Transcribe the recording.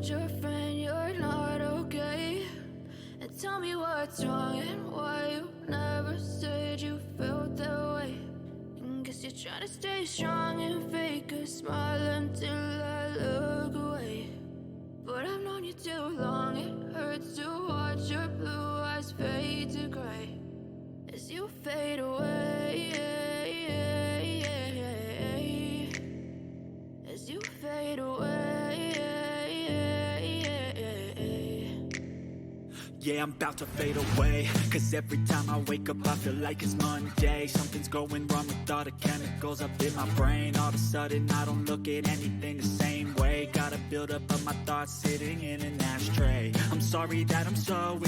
told your friend you're not okay. And tell me what's wrong and why you never said you felt that way. And guess you're trying to stay strong and fake a smile until I look away. But I've known you too long, it hurts to watch your blue eyes fade to gray as you fade away, as you fade away. Yeah, I'm about to fade away, cause every time I wake up I feel like it's Monday. Something's going wrong with all the chemicals up in my brain. All of a sudden I don't look at anything the same way. Got a build up of my thoughts sitting in an ashtray. I'm sorry that I'm so